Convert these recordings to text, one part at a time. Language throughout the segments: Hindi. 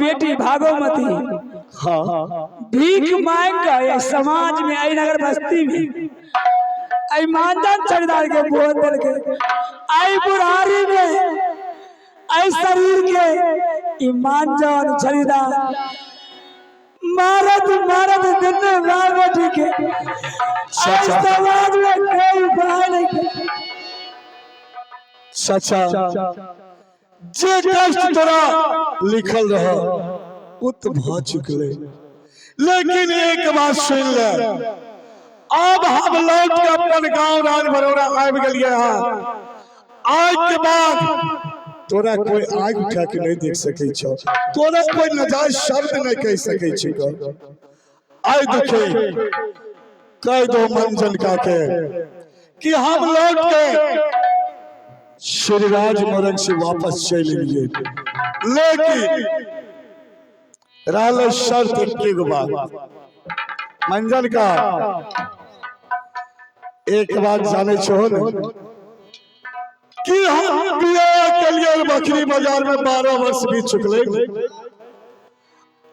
बेटी भागोमती हाँ भीख मांग कर समाज में आई नगर बस्ती में आई मानदान चढ़दार के बोल दल के आई बुढ़ारी में आई शरीर के ईमान जान चढ़दार मारत मारत दिन मार बेटी के समाज में कोई उपाय नहीं। चाचा जे कष्ट तोरा लिखल रहा उत भ चुकले, लेकिन एक बात सुन ले, अब हम लौट के अपन गांव राज बरौरा आबि गेलिए हां। आज के बाद तोरा कोई आग उठा के नहीं देख सकै छ, तोरा कोई नाजायज शब्द नहीं कह सकै छ। आई देखे कह दो मंजन का के कि हम लौट के श्रीराज मरन से वापस चले लिए, लेकिन रहल शर्त एक बात मंजन का, एक बात जाने छो न कि हम बियाह के लिए बकरी बाजार में 12 वर्ष बीत चुकले,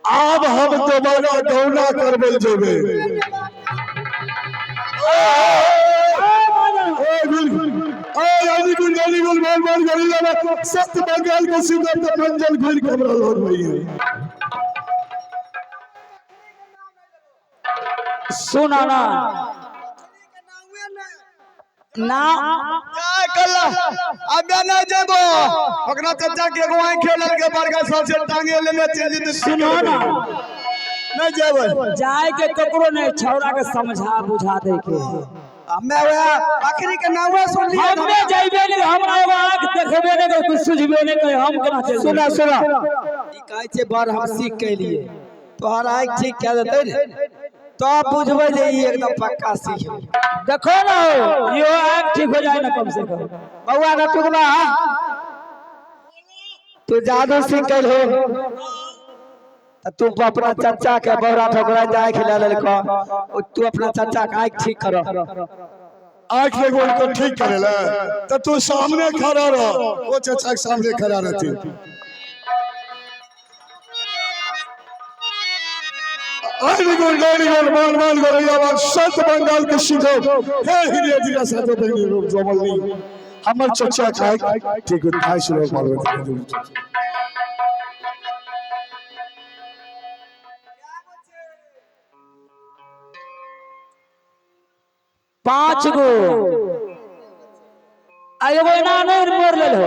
अब हम दोबारा गौना करबे जेबे। सत्य बंगाल के सीधे मंजन घुल के हमरा लोग रही है। सुना ना ना क्या कल्ला अब ना जेबो ओकरा चाचा के एगो आंख खेलल के बड़का सबसे टांगे लेने चल जेते। सुनो ना नहीं जेबो जाए के ककरो ने छौरा के समझा बुझा दे के हमें वह बकरी के नाम सुन लिया, हमें जाइबे नहीं, हमरा एगो आंख देखबे नहीं, कुछ सुझबे नहीं कहे हम केना चल। सुना सुना ई कहै छे बार हम सीख के लिए तोहर आंख ठीक कह देते ने तो आप बुझबे जे ई एकदम पक्का सीख। देखो ना यो आंख ठीक हो जाए ना कम से कम। बउआ ना टुकड़ा तू जादू सीख के हो तू अपना चाचा के बौरा ठोकरा जाए खिला ले को तू अपना चाचा का आंख ठीक करो। आंख ले गोल को ठीक करेला त तू सामने खड़ा रह, वो चाचा के सामने खड़ा रहती। आई गोल मान मान करैया बात सत बंगाल के सीधो हे हिरिया जी का साथ बनी लोग जमलनी हमर चाचा का ठीक है थाई से लोग मारवे। 5 गो एगो ना नहीं मोर ले लो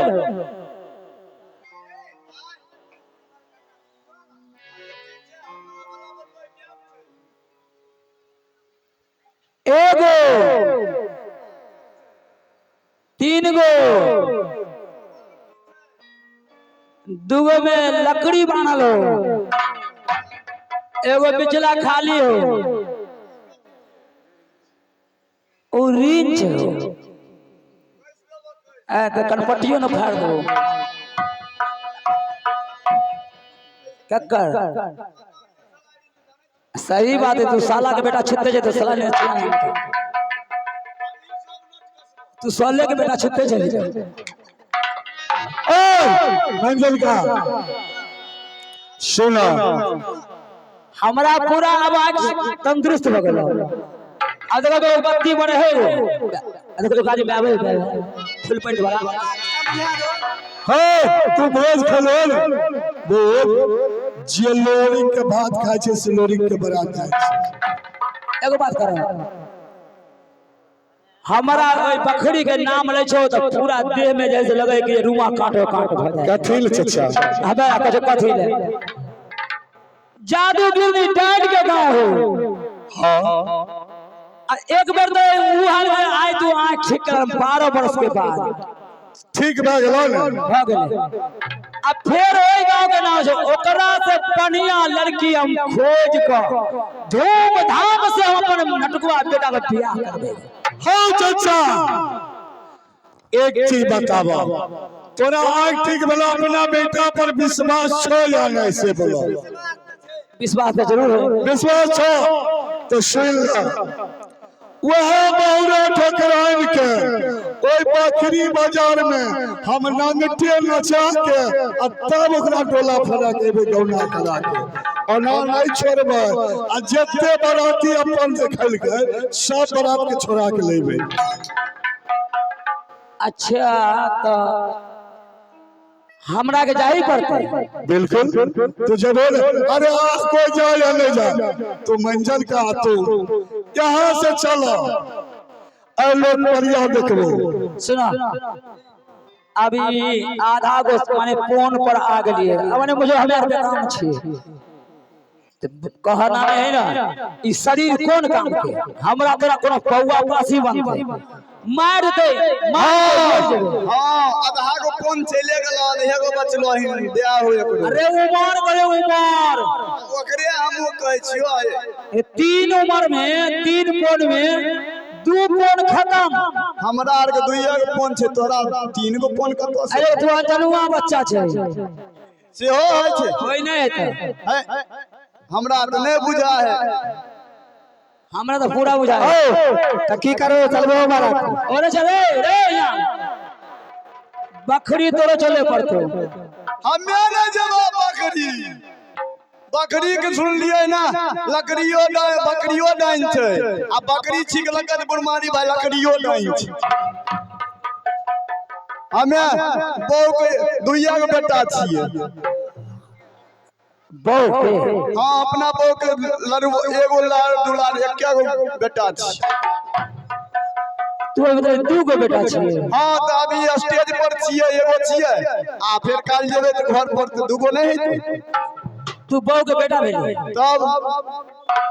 एगो 3 गो 2 गो में लकड़ी बांधल हो, एगो पिछला खाली हो, रिंच तो कनपटियो न फाड़ दो कक्कर। सही बात है, तू साला के बेटा छित्ते जे तो साला ने तू सोले के बेटा छित्ते चले जा। मंजल का सुना हमरा पूरा आवाज तंदुरुस्त हो गया। अब देखो तो बत्ती बने है देखो तो गाड़ी में आवे फुल पेंट वाला है। तू भोज खलोल बोल जिलोरी के भात खाए छे सिलोरी के बरात खाए छे। एगो बात कर, हमारा बकरी के नाम ले छो तो पूरा देह में जैसे लगे कि रुआ काटो काट भ जाए। कथील चचा हबे कछ कथील जादू बिल्ली डांट के गांव हो। हां एक बार तो ऊ हाल में आए तू आंख ठीक कर 12 वर्ष के बाद ठीक भ गेलो न भ गेले। अब फिर ओई गांव के नाम से ओकरा से बढ़िया लड़की हम खोज कर धूमधाम से हम अपन नटकुआ बेटा के बियाह कर दे। हां चाचा एक चीज बतावा, तोरा आंख ठीक भला अपना बेटा पर विश्वास छो या नहीं से बोलो। विश्वास तो जरूर हो। विश्वास छो तो सुन ल वह बहुरे ठकराइन के ओई बकरी बाजार में हम नंगटे नचा के आ तब ओकरा डोला फरा के गौना करा के ओना नहीं छोड़बै आ जते बराती अपन देखल के सब बरात के छोड़ा के लेबै। अच्छा तो हमरा के जाही पड़ते। बिल्कुल तू जरूर। अरे आज कोई जाए या नहीं जाए तू मंजिल का तू यहाँ से चलो और लोग परिया देखबो। सुनो अभी आधा गो माने फोन पर आ गलिए अब माने मुझे हमें काम छे कहना है ना ई शरीर कोन काम के हमरा तोरा कोनो पौवा पासी बनते मार दे हां आधा गो फोन चले गेल एगो बचलो ही देआ हो एक। अरे उमर करे उमर ओकरे हम कहै छियो ए तीन उम्र में तीन फोन में दू फोन खत्म। हमरा आर के दुइये गो फोन छै तोरा तीन गो फोन कतो से। अरे तू जनुआ बच्चा छे सेहो है छै होय नै हेतै हमरा तो नहीं बुझा है। हमरा तो पूरा बुझा है तो की करो चलबो मारा ओरे चले रे यहां बकरी तोरे चले पड़तो हमें न जवा बकरी बकरी के सुन लिए ना लकड़ियो डाय बकरियो डाइन छै आ बकरी छिक लगत बुरमारी भाई लकड़ियो डाइन छै। हमें बहु के दुइया के बेटा छिए बहु के हां अपना बहु के एगो लाड़ दुलार एके गो बेटा छिए। तू एगो दू गो बेटा छिए। हां त अभी स्टेज पर छिए एगो छिए आ फिर काल जेबे त घर पर त दूगो नहीं हेतै। तू बहु के बेटा भेली तब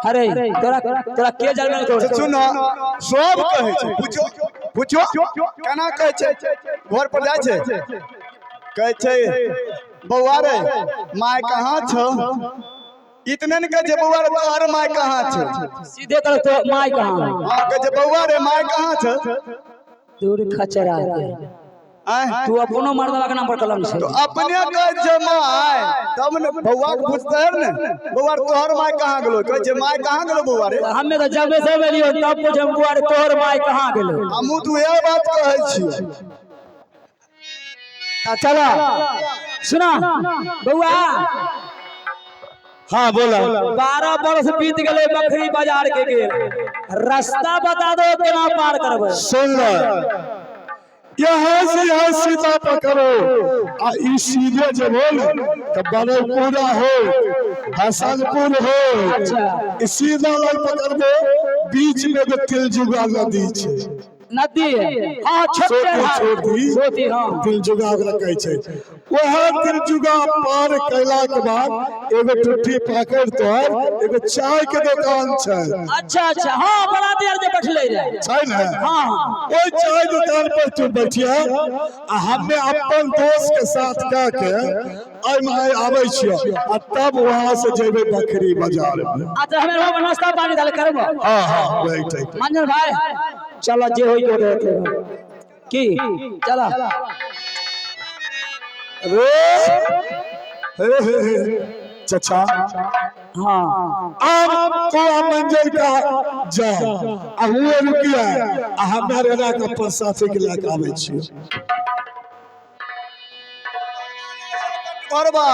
अरे तोरा तोरा के जल में तोड़ सुन सब कहै छै पूछो पूछो केना कहै छै घर पर जाय छै कहै छै बौआ रे माय कहाँ छ इतने न कहै छै बौआ रे तोहर माय कहाँ छ सीधे कर तो माय कहां हां कहै छै बौआ रे माय कहाँ छ दूर खचरा के तू अपनो मर्दवा के नाम पर कलम छै तो अपने कहै छै माय तब न बौआ के पूछते है न बौआ तोहर माय कहाँ गेलो कहै छै माय कहाँ गेलो बौआ रे हमें तो जब से एलियो तब पूछे बौआ रे तोहर माय कहां गेलो हमहु तू ए बात कहै छियै। चलो सुना बउआ हाँ बोला 12 वर्ष बीत गए बकरी बाजार के गेल रास्ता बता दो केना पार करबे। सुन ले यहाँ से यहाँ सीधा पकड़ो आ ई सीधे जब हो तो बड़ौपुरा हो हसनपुर हो ई सीधा लाइन पकड़बो बीच में एगो तिलजुगा नदी छै नदी हां छोटी हां तिलजुगा ओकरा कहै छै। वह तिलजुगा पार कैला के बाद एगो टुट्टी पकड़ तोर एगो चाय के दुकान छै। अच्छा अच्छा हां बड़ा देर जे बैठले रहे छै न हां ओई चाय दुकान पर तू बैठिया आ हमें अपन दोस्त के साथ का के आई में आबै छियो आ तब वहां से जेबे बकरी बाजार में। अच्छा हमें वहां नाश्ता पानी डाल करबो। हां हां बैठ मंजन भाई चलो जे होई तो देते की चला चाचा हां अब तो मंजिल का जा अब हुए रुकिया आ हमारे ना का पसाथे के लाग आवे छियो घरबा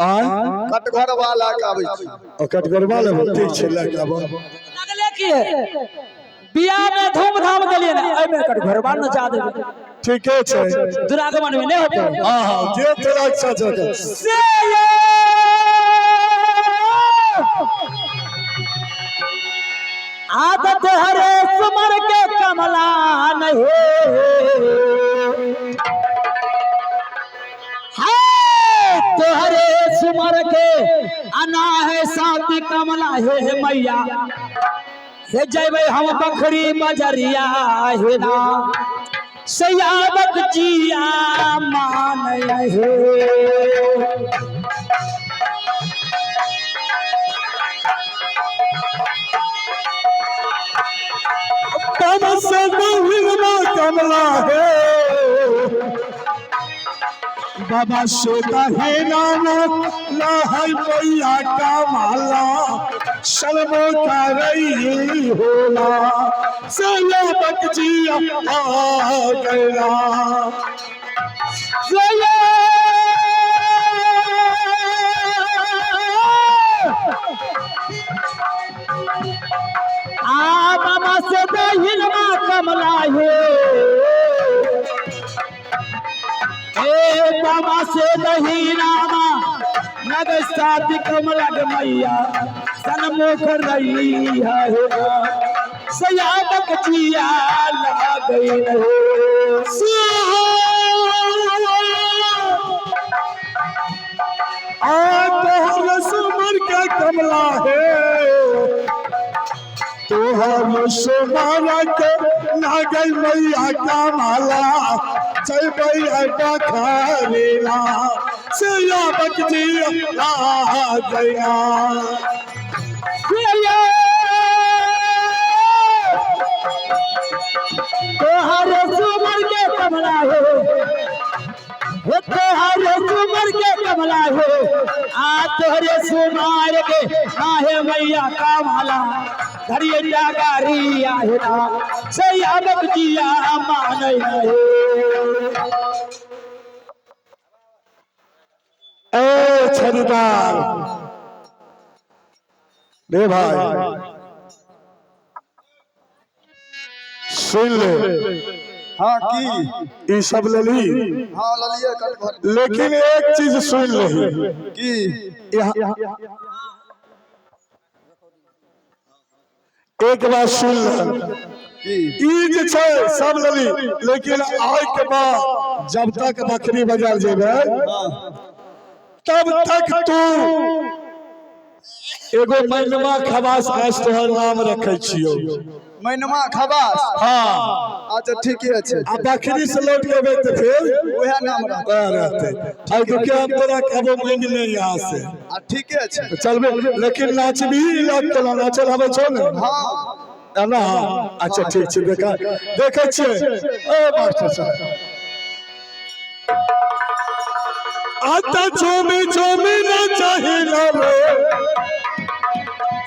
आ कटघर वाला के आबै छी ओकट गरबा ले ठीक छै लाग आबो लगले की बियाह में धूमधाम देलिए ना एमे कट घरबा न जा देबे ठीके छै दुरागमन में नहीं होते। हां हां जे तेरा इच्छा छै से ये आदत हरे सुमर के कमला नहीं है तोहरे सुमर के अना है साथी कमला है मैया हे जैबे हम बकरी बजरिया हे ना सयाबक जिया मान हे कम से कमला है बाबा सोता है नाम लहर मैया का माला शर्मो का रही होला सया बकजिया आ गया बाबा से दहिनमा कमला हे बाबा से दहिनामा नग साथी कमला मैया सनमुख रही है सयाबक जिया लगा गई सुमर का कमला है तोहर सुमारा के नागल मैया का माला जय मैया का खारेला सया बकजी आ गया तोहर सुमर के कमला तोहर सुमर के कमला आ तोहरे सुमार के आहे मैया का माला धरिया गारी आहेला सया बकजिया माने ए छरीदार दे भाई सुन ले हाँ की ई सब ले ली हाँ ललिए कट भर लेकिन एक चीज सुन ले की एक बात सुन ले की ई जे छै सब लेली लेकिन आय के बाद जब तक बकरी बाजार जेबे तब तक तू एगो मैनमा खवास खास तोहर नाम रखे छियो मैनमा खबास हाँ अच्छा ठीक है आ बकरी से लौट के अबे तो फिर वह नाम रहते आई तो क्या हम तोरा कबो मैन में यहाँ से ठीक है तो चलबे लेकिन नाच भी लग तो नाचल हवे छो ने हाँ ना अच्छा ठीक छै देखा देखे छियै ओ मास्टर साहब आता झूमे ना चाहिला रे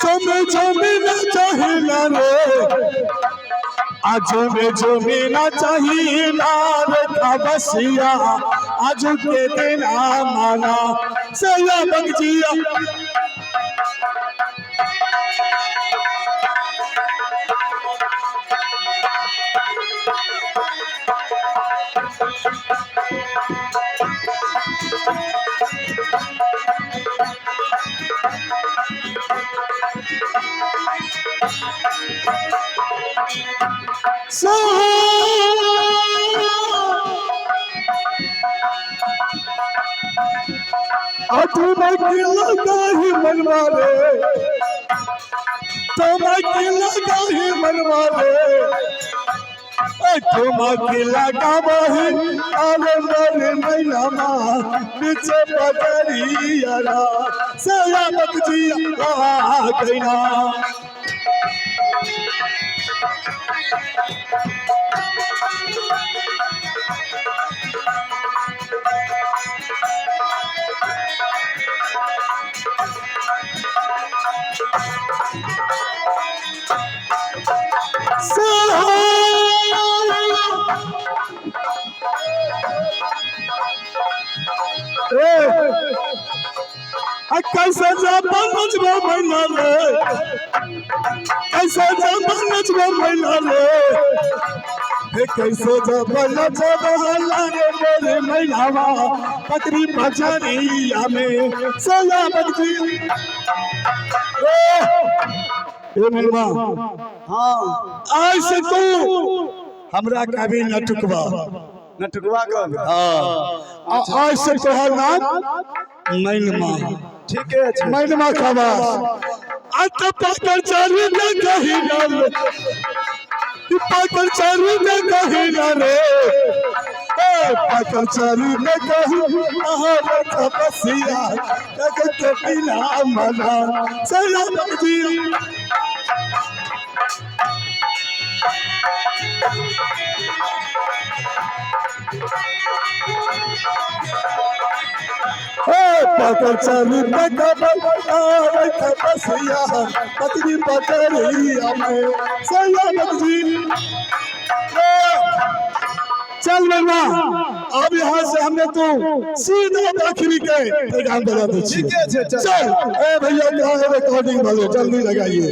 झूमे ना चाहिला रे आज झूमे ना चाहिला रे खबसिया आज के दिन माना सया बगजिया मनवा रे तुम लगा ही मनवा रे तुम लगा बही अरे मेरे मैनामा पीछे पकड़िया सया बकजिया आ गया कैसे जापान नचबो मैना रे कैसे जापान नचबो मैना रे कैसे जापान नचबो रे मेरे मैनावा पकड़ी पछाड़िया में सया बकजी ए मैनवा हाँ आज से तू हमरा कभी न टुकवा नटुआ कब हाँ आज से तोहर नाम मैनमा ठीक है मैनमा खबास अत पाकर चारू न कही न पाकर चारू न कही न रे पाकर चारू न कही आहा तपसिया जगत के बिना मना सया बकजिया पकड़ चली बसिया पत्नी पकड़िया में सैयद जी। चल बना अब यहाँ से हमने तो सीधा दाखिली के प्रोग्राम बना दे। ठीक है, चल। चल ए भैया कहाँ है रिकॉर्डिंग वाले, जल्दी लगाइए।